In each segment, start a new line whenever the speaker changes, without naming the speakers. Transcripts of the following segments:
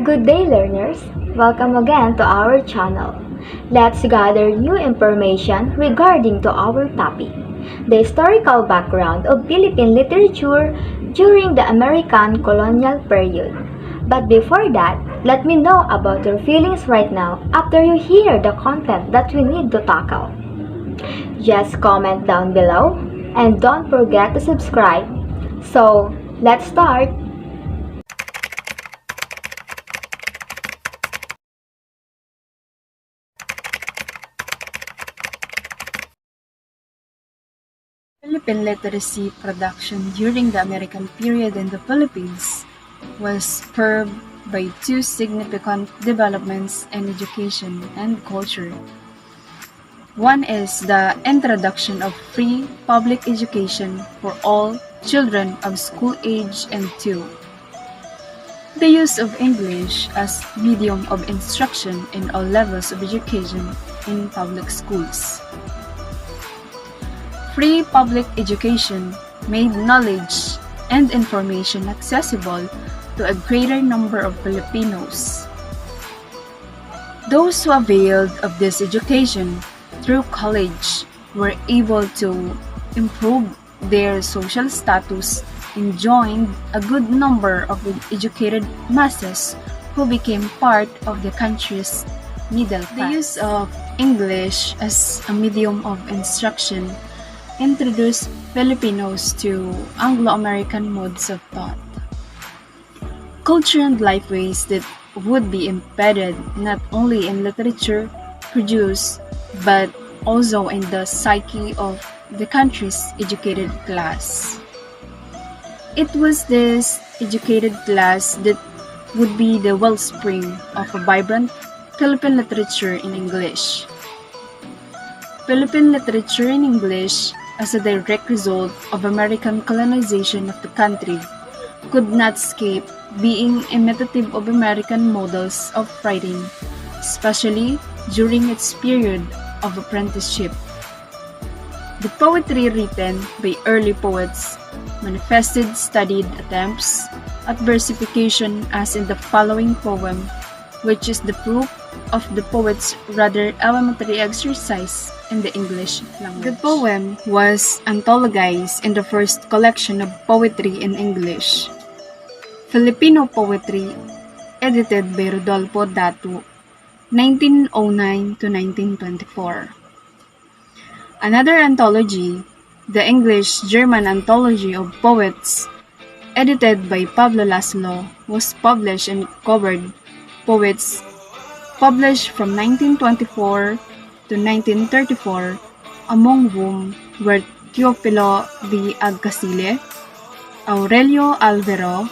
Good day, learners! Welcome again to our channel. Let's gather new information regarding to our topic, the historical background of Philippine literature during the American colonial period. But before that, let me know about your feelings right now after you hear the content that we need to tackle. Just comment down below and don't forget to subscribe. So, let's start!
Philippine literacy production during the American period in the Philippines was spurred by two significant developments in education and culture. One is the introduction of free public education for all children of school age, and two, the use of English as medium of instruction in all levels of education in public schools. Free public education made knowledge and information accessible to a greater number of Filipinos. Those who availed of this education through college were able to improve their social status and joined a good number of educated masses who became part of the country's middle class. The use of English as a medium of instruction introduced Filipinos to Anglo-American modes of thought, culture, and lifeways that would be embedded not only in literature produced but also in the psyche of the country's educated class. It was this educated class that would be the wellspring of a vibrant Philippine literature in English. Philippine literature in English, as a direct result of American colonization of the country, could not escape being imitative of American models of writing, especially during its period of apprenticeship. The poetry written by early poets manifested studied attempts at versification, as in the following poem, which is the proof of the poet's rather elementary exercise in the English language. The poem was anthologized in the first collection of poetry in English, Filipino Poetry, edited by Rodolfo Datu, 1909 to 1924. Another anthology, the English-German Anthology of Poets, edited by Pablo Laszlo, was published and covered poets published from 1924 to 1934, among whom were Teofilo de Agcasile, Aurelio Alvero,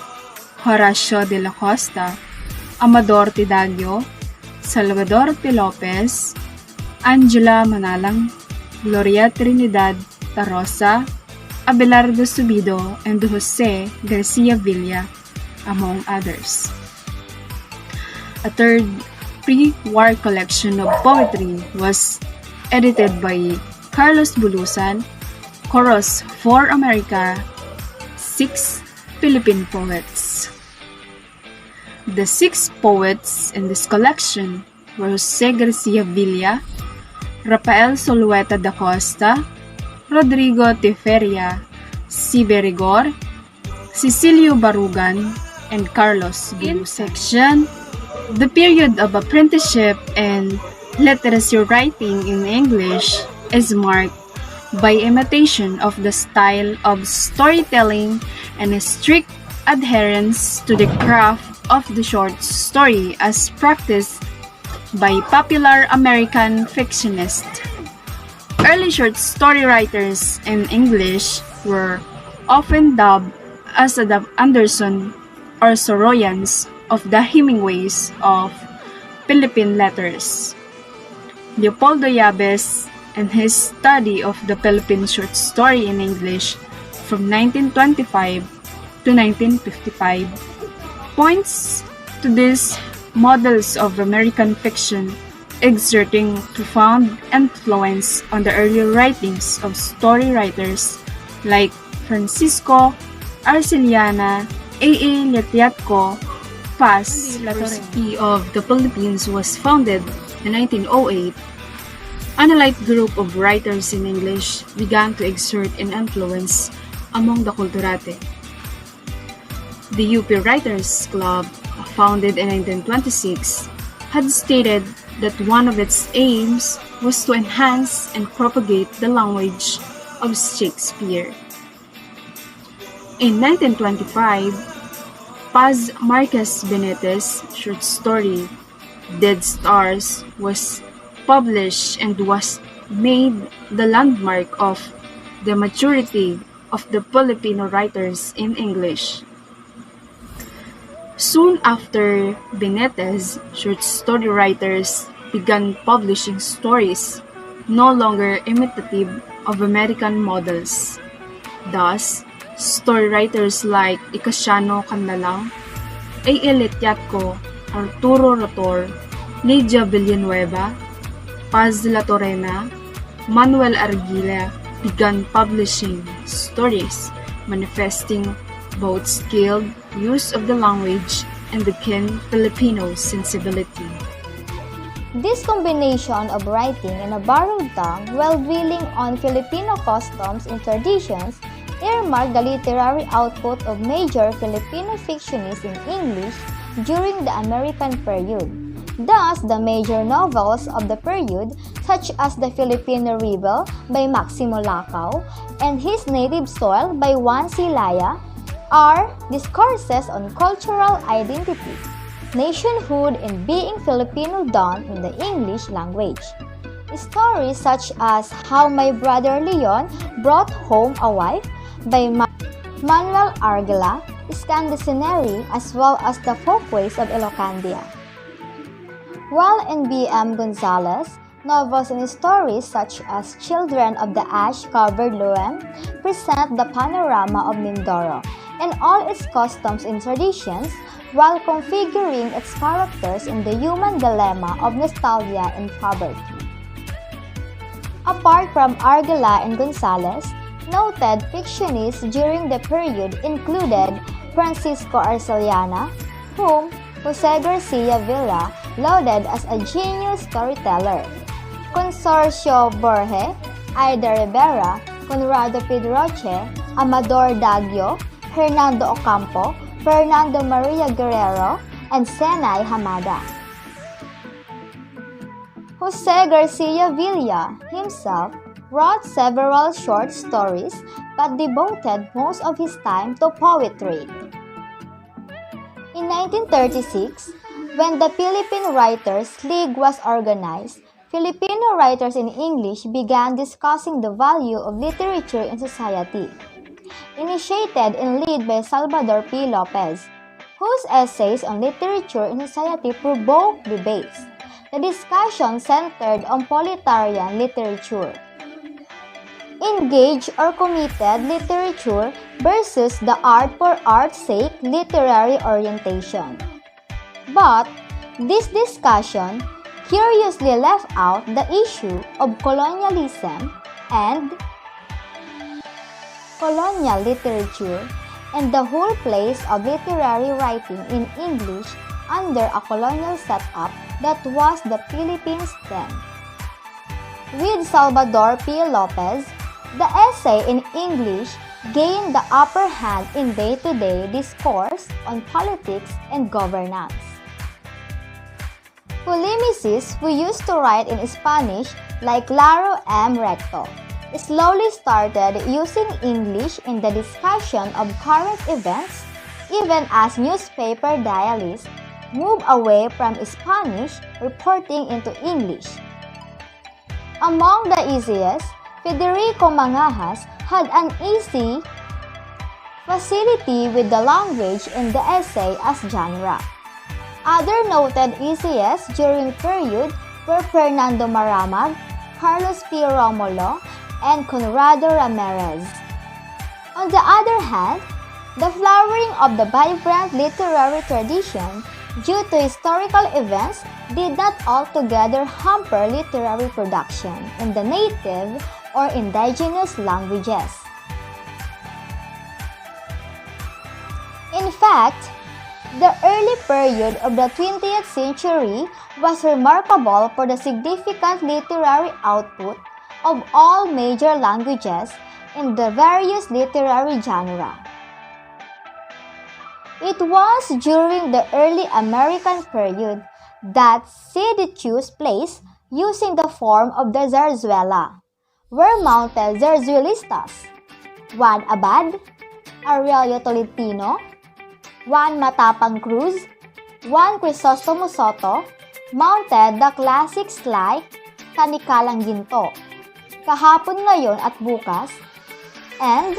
Horacio de la Costa, Amador Tidaggio, Salvador P. Lopez, Angela Manalang, Gloria Trinidad Tarosa, Abelardo Subido, and Jose Garcia Villa, among others. A third pre-war collection of poetry was edited by Carlos Bulusan, Chorus for America, 6 Philippine poets. The 6 poets in this collection were Jose Garcia Villa, Rafael Solueta da Costa, Rodrigo Teferia, Sibe Rigor, Cecilio Barugan, and Carlos Bulusan. In section, the period of apprenticeship and literacy writing in English is marked by imitation of the style of storytelling and a strict adherence to the craft of the short story as practiced by popular American fictionists. Early short story writers in English were often dubbed as the Anderson or Soroyans of the Hemingways of Philippine letters. Leopoldo Yabes, in his study of the Philippine short story in English from 1925 to 1955, points to these models of American fiction exerting profound influence on the earlier writings of story writers like Francisco Arceliana, A.A. Letiatko, PAS University of the Philippines was founded in 1908, an elite group of writers in English began to exert an influence among the culturate. The UP Writers Club, founded in 1926, had stated that one of its aims was to enhance and propagate the language of Shakespeare. In 1925, Paz Marquez Benitez' short story, Dead Stars, was published and was made the landmark of the maturity of the Filipino writers in English. Soon after, Benitez, short story writers began publishing stories no longer imitative of American models. Thus, story writers like Icasiano Canlalang, A. Letiatco, Arturo Rotor, Lydia Villanueva, Paz de la Torrena, Manuel Arguilla began publishing stories manifesting both skilled use of the language and the keen Filipino sensibility.
This combination of writing in a borrowed tongue while dwelling on Filipino customs and traditions earmarked the literary output of major Filipino fictionists in English during the American period. Thus, the major novels of the period, such as The Filipino Rebel by Maximo Lacao and His Native Soil by Juan Silaya, are discourses on cultural identity, nationhood, and being Filipino done in the English language. Stories such as How My Brother Leon Brought Home a Wife by Manuel Arguilla, Scandicenary, as well as The Folkways of Ilocandia. While in B.M. Gonzalez, novels and stories such as Children of the Ash-Covered Loam present the panorama of Mindoro and all its customs and traditions while configuring its characters in the human dilemma of nostalgia and poverty. Apart from Arguilla and Gonzalez, noted fictionists during the period included Francisco Arceliana, whom Jose Garcia Villa lauded as a genius storyteller, Consorcio Borge, Aida Rivera, Conrado Pedroche, Amador Daggio, Hernando Ocampo, Fernando Maria Guerrero, and Senay Hamada. Jose Garcia Villa himself wrote several short stories but devoted most of his time to poetry. In 1936, when the Philippine Writers League was organized, Filipino writers in English began discussing the value of literature in society. Initiated and led by Salvador P. Lopez, whose essays on literature in society provoked debates. The discussion centered on proletarian literature. Engaged or committed literature versus the art for art's sake literary orientation. But this discussion curiously left out the issue of colonialism and colonial literature and the whole place of literary writing in English under a colonial setup that was the Philippines then. With Salvador P. Lopez, the essay in English gained the upper hand in day-to-day discourse on politics and governance. Polemicists who used to write in Spanish like Laro M. Recto slowly started using English in the discussion of current events, even as newspaper dialists moved away from Spanish reporting into English. Among the easiest, Federico Mangajas had an easy facility with the language in the essay as genre. Other noted essayists during the period were Fernando Maramag, Carlos P. Romulo, and Conrado Ramirez. On the other hand, the flowering of the vibrant literary tradition due to historical events did not altogether hamper literary production in the native or indigenous languages. In fact, The early period of the 20th century was remarkable for the significant literary output of all major languages in the various literary genres. It was during the early American period that seditious plays using the form of the zarzuela were mounted zarzuelistas, Juan Abad, Aurelio Tolentino, Juan Matapang Cruz, Juan Crisostomo Soto, mounted the classics like Kanikalang Ginto, Kahapon Ngayon at Bukas, and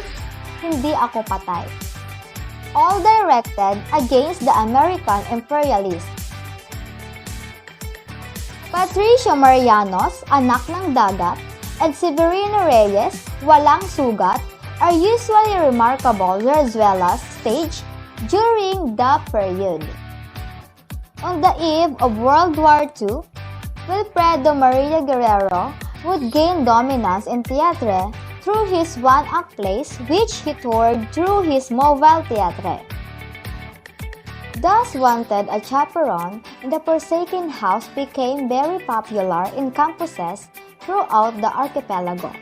Hindi Ako Patay, all directed against the American imperialists. Patricio Marianos, Anak ng Dagat, and Severino Reyes, Walang Sugat, are usually remarkable zarzuelas staged during the period. On the eve of World War II, Wilfredo Maria Guerrero would gain dominance in theatre through his one-act plays which he toured through his mobile theatre. Thus Wanted, a Chaperone in the Forsaken House became very popular in campuses throughout the archipelago.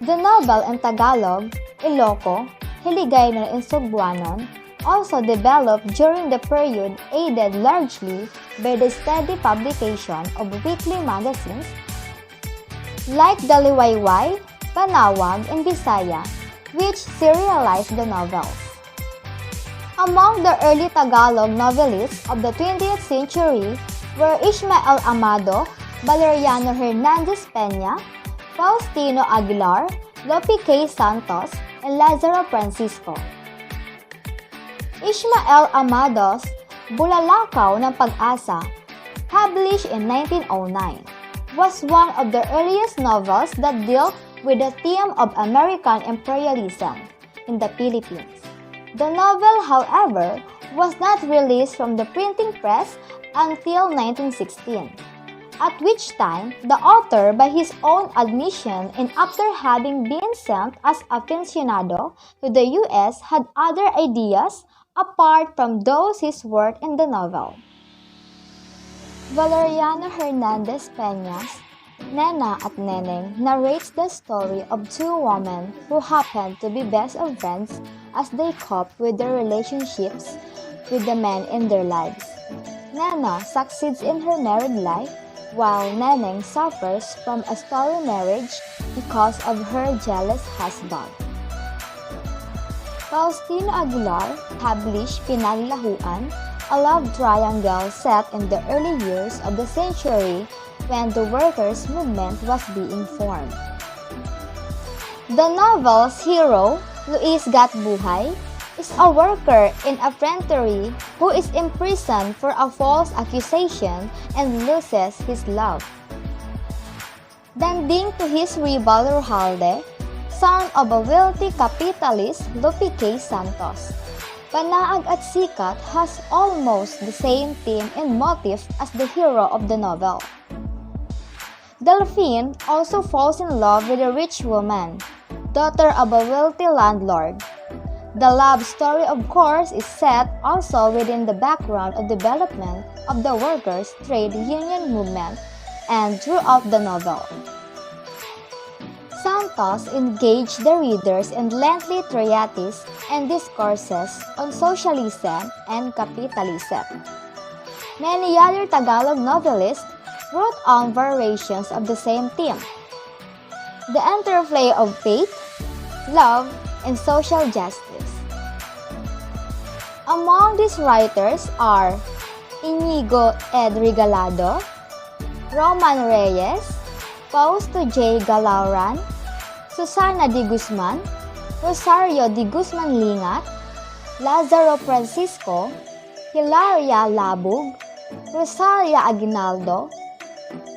The novel in Tagalog, Iloco, Hiligay na in Sugbuanon, also developed during the period aided largely by the steady publication of weekly magazines like the Liwayway, Panawag, and Bisaya, which serialized the novels. Among the early Tagalog novelists of the 20th century were Ishmael Amado, Valeriano Hernandez Peña, Faustino Aguilar, Lope K. Santos, and Lazaro Francisco. Ishmael Amado's Bulalakaw ng Pag-asa, published in 1909, was one of the earliest novels that dealt with the theme of American imperialism in the Philippines. The novel, however, was not released from the printing press until 1916, at which time the author, by his own admission and after having been sent as a pensionado to the U.S., had other ideas apart from those his work in the novel. Valeriano Hernandez Peña's Nena at Neneng narrates the story of two women who happen to be best of friends as they cope with their relationships with the men in their lives. Nena succeeds in her married life, while Neneng suffers from a stolen marriage because of her jealous husband. Faustino Aguilar published Pinaglahuan, a love triangle set in the early years of the century when the workers' movement was being formed. The novel's hero, Luis Gatbuhay, is a worker in a prentery who is imprisoned for a false accusation and loses his love. Danding to his rival Rojalde, son of a wealthy capitalist Lope K. Santos. Panaag at Sikat has almost the same theme and motive as the hero of the novel. Delphine also falls in love with a rich woman, daughter of a wealthy landlord. The love story, of course, is set also within the background of development of the workers' trade union movement and throughout the novel. Santos engaged the readers in lengthy treatises and discourses on socialism and capitalism. Many other Tagalog novelists wrote on variations of the same theme. The interplay of faith, love, and social justice. Among these writers are Inigo Ed Regalado, Roman Reyes, Fausto J. Galauran, Susana de Guzman, Rosario de Guzman Lingat, Lazaro Francisco, Hilaria Labug, Rosalia Aguinaldo,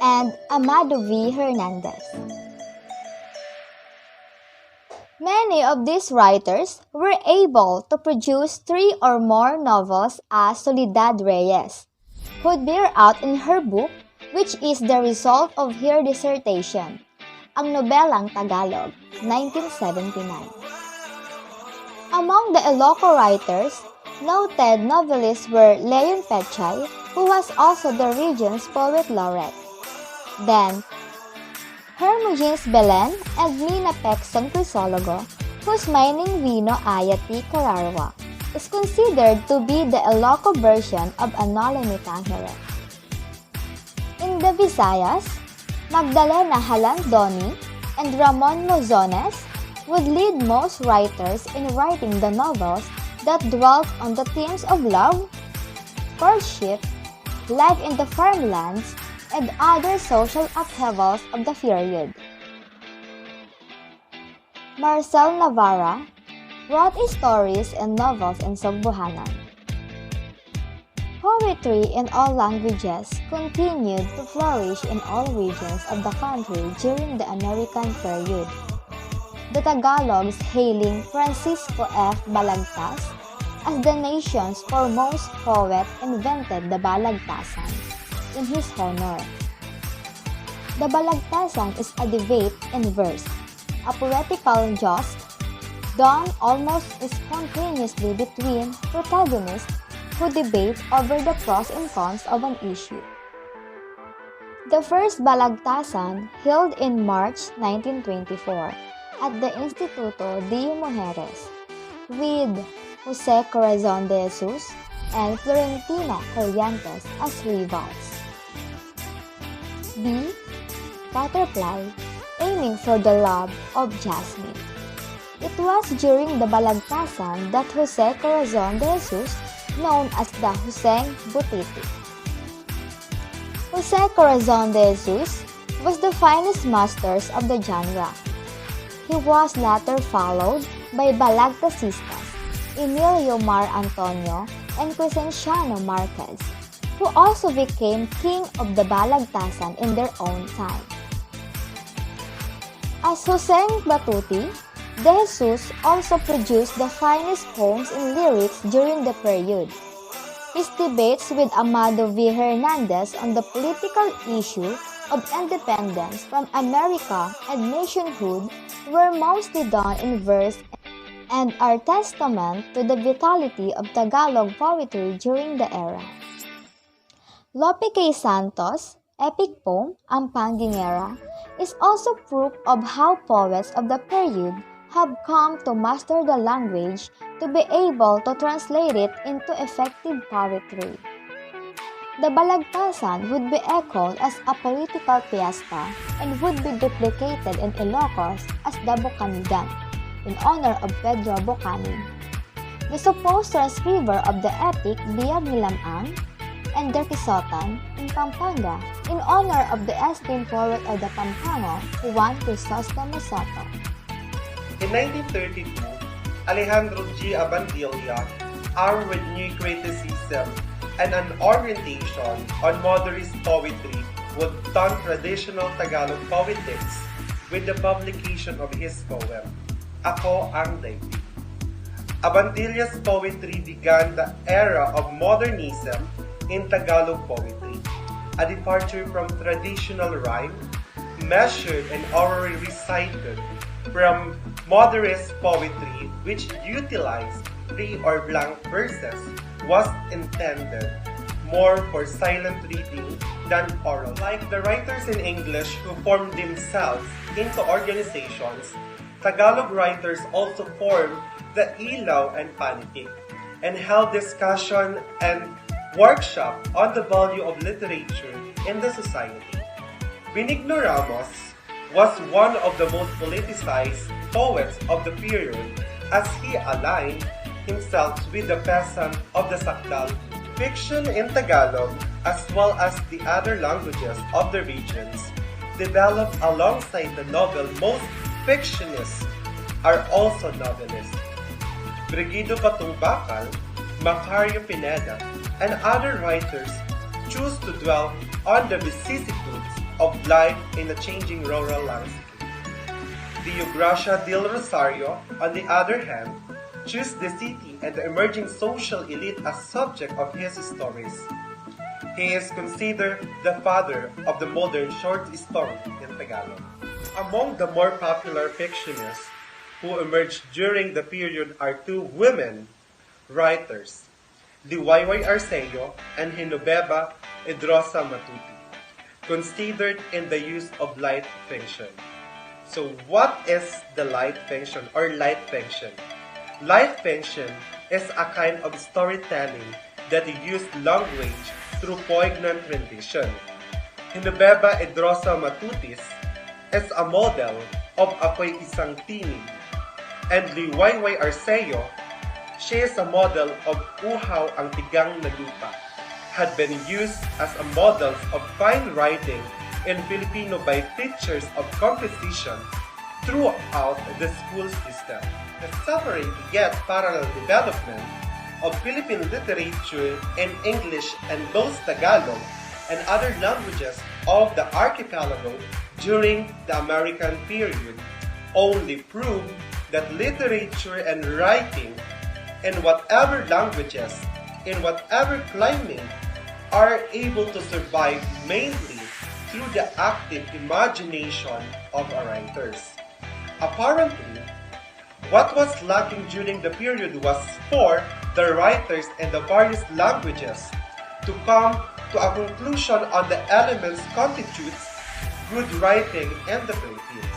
and Amado V. Hernandez. Many of these writers were able to produce 3 or more novels as Soledad Reyes, who bear out in her book, which is the result of her dissertation, Ang Nobelang Tagalog, 1979. Among the Ilocos writers, Noted novelists were Leon Pechay, who was also the region's poet laureate. Then, Hermogenes Belen and Mina Pecson Crisologo, whose mining Vino Ayati Cararwa is considered to be the Ilocos version of Anolini Tangere. In the Visayas, Magdalena Halandoni and Ramon Mozones would lead most writers in writing the novels that dwelt on the themes of love, courtship, life in the farmlands, and other social upheavals of the period. Marcel Navarra wrote stories and novels in Sogbohanan. Poetry in all languages continued to flourish in all regions of the country during the American period. The Tagalogs hailing Francisco F. Balagtas as the nation's foremost poet invented the Balagtasan in his honor. The Balagtasan is a debate in verse, a poetical joust done almost spontaneously between protagonists who debate over the pros and cons of an issue. The first Balagtasan held in March 1924 at the Instituto de Mujeres with Jose Corazon de Jesus and Florentino Corrientes as rivals. B. Butterfly, aiming for the love of Jasmine. It was during the Balagtasan that Jose Corazon de Jesus, known as the Huseng Butiti. Jose Corazon de Jesus was the finest masters of the genre. He was later followed by Balagtasistas, Emilio Mar Antonio and Crescenciano Marquez, who also became king of the Balagtasan in their own time. As Huseng Batuti, De Jesus also produced the finest poems and lyrics during the period. His debates with Amado V. Hernandez on the political issue of independence from America and nationhood were mostly done in verse and are testament to the vitality of Tagalog poetry during the era. Lope K. Santos' epic poem, Ang Pangingera, is also proof of how poets of the period have come to master the language to be able to translate it into effective poetry. The Balagtasan would be echoed as a political fiesta and would be duplicated in Ilocos as the Bocanigan, in honor of Pedro Bocanin, the supposed transcriber of the epic Biyag Nilamang, and the Quixotan in Pampanga, in honor of the esteemed poet of the Pampanga, Juan Crisostomo Soto.
In 1932, Alejandro G. Abandilla, armed with new criticism and an orientation on modernist poetry, would turn traditional Tagalog poetics with the publication of his poem, Ako Ang Daigdig. Abandilla's poetry began the era of modernism in Tagalog poetry, a departure from traditional rhyme, measured and orally recited, from modernist poetry, which utilized free or blank verses, was intended more for silent reading than oral. Like the writers in English who formed themselves into organizations, Tagalog writers also formed the Ilaw and Panitik and held discussion and workshop on the value of literature in the society. Benigno Ramos was one of the most politicized poets of the period as he aligned himself with the peasant of the Sakdal. Fiction in Tagalog, as well as the other languages of the regions, developed alongside the novel. Most fictionists are also novelists. Brigido Patungbacal, Macario Pineda, and other writers choose to dwell on the vicissitudes of life in a changing rural landscape. Gracia del Rosario, on the other hand, choose the city and the emerging social elite as subject of his stories. He is considered the father of the modern short story in Tagalog. Among the more popular fictionists who emerged during the period are two women Writers: Liwayway Arceo and Hinobeba Edrosa Matuti. Considered in the use of light fiction. So what is the light fiction or light fiction? Light fiction is a kind of storytelling that uses language through poignant rendition. Hinobeba Edrosa Matutis is a model of Ako'y Isang Tinig. And Liwayway Arceo, she is a model of Uhaw ang Tigang na Lupa, had been used as a models of fine writing in Filipino by teachers of composition throughout the school system. The separate yet parallel development of Philippine literature in English and both Tagalog and other languages of the archipelago during the American period only prove that literature and writing in whatever languages, in whatever climate, are able to survive mainly through the active imagination of our writers. Apparently, what was lacking during the period was for the writers in the various languages to come to a conclusion on the elements constitutes good writing in the Philippines.